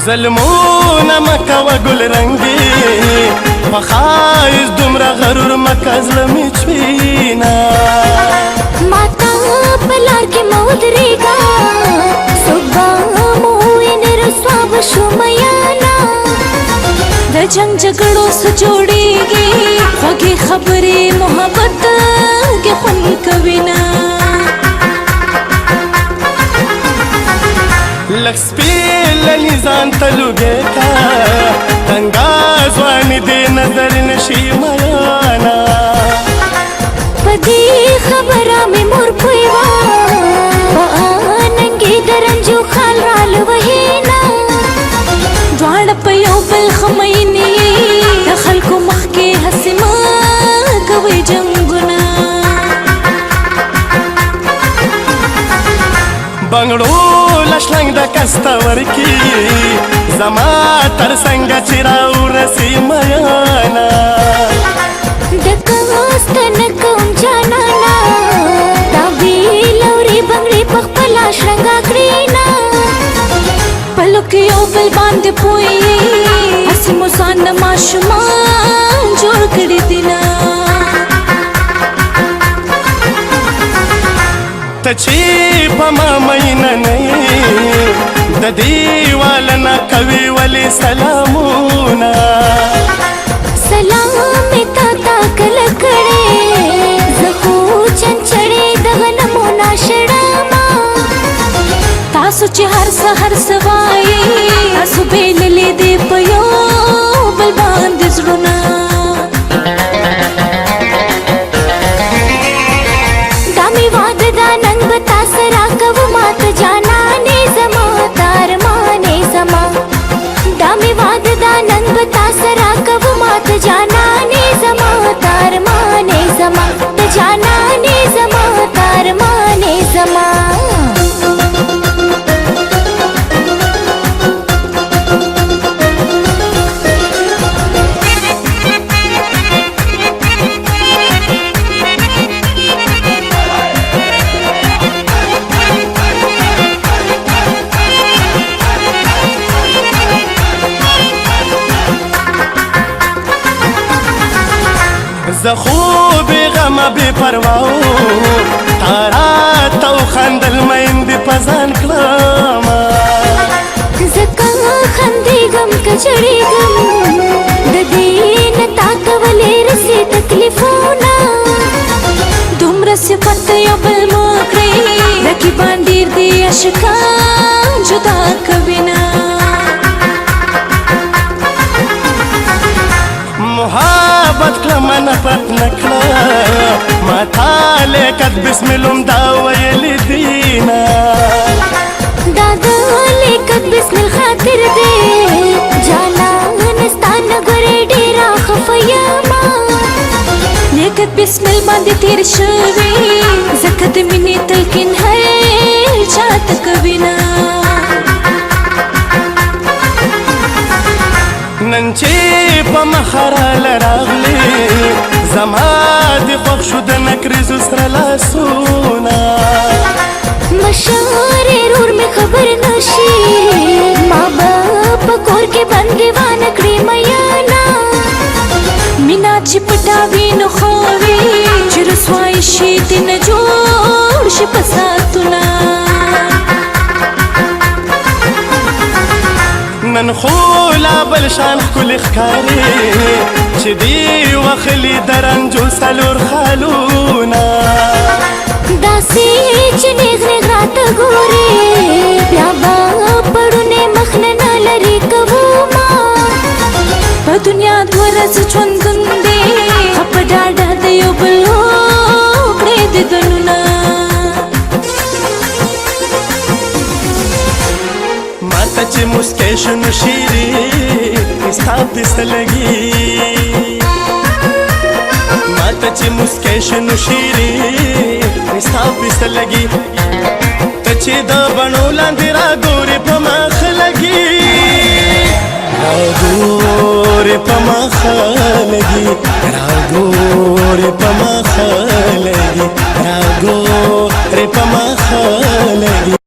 ظلمونه مکوه ګل رنګي په ښایست دومره غرور مکه زړه مې چوينه ما ته په لار کې مه ودرېږه څوک به مو وینې رسوا به شو میانه د جنګ جګړو څه جوړېږي خوږې خبرې محبت کې خوند کوي نه لږ سپېلني ځان ته لوګې کا تنګا ځواني دې نظر نشي میانه په دې خبره مې مور پوی وه په ننګې د رنجو خال رالوهې نه دواړه په یو بل ښه مینې د خلکو مخکې هسې مه کوئ جنګونه بنګړو لشلنګ د کستورکي زما تر څنګه چې راورسي میانه د کاستنه کوم جانانه دا بیلوري بنګړې په خپله شرنګا کړې نه پلو کې یو بل باندې پوي هسې مو ځان ماشومان جوړ کړي دي نه ته چې په ما مینه نه د دیواله نه کوي ولې سلامونه سلام مې تا کله کړې زه خو چنچړې د غنمو ناشړما تاسو چې هر سحر سوایي تاسو بېللې دې په یو بل باندې زړونه دا مې واده دا ننګ به تا سره کوم ماته جانانې زما تارمانې زما دا مې واده دا ننګ به تا سره کوم ماته جانانې زما تارمانې زما ته جانانې زما تارمانې زما زه خو بې غمه بې پرواو تا راته وخندل میندې په ځان کړمه ځکه خندېږم که ژړېږم د دې نه تا ته ولې رسي تکلیفونه دومره صفت یو بل مه کړئ رقیبان ډېر دي عاشقان جدا کوي نه محبت کړمه نفرت نه کړه ما تا لیکت بسم لوم دا ویلې دینه دا د لیکت بسم الخاطر دی جانان ستا نه ګورې ډېره خفه یمه لیکت بسم ال باندې تېر شوې ځکه د مینې تلقین هر چاته کوي نه نن چې په مخه راله راغلې زما د خوښ شو د نکریزو سره لاسونه مشارې رور مې خبر نشي ما به په کور کې بندیوانه کړې میانه مینا چې پټه وي نو ښه وي چې رسوایي شي دې نه جوړ شي په ساعتونه نن خو لا بل شان ښکلې ښکارې چې دی وخلي د رنجو څلور خالونه داسې چې نیغ نیغ راته ګورې بیا به پړونې مخ نه نه لرې کومه په دنیا دوه ورځې ژوندون دی ښه په ډاډه د یو بل وکړې دیدنونه ماته چې مسکی شنو شیرې ستا پسته لګي ماته چې مسکی شنو شیرې ستا پسته لګي ته چې د بڼو لاندې راګورې په مخه لګي راګورې په مخه لګي راګورې په مخه لګي راګورې په مخه لګي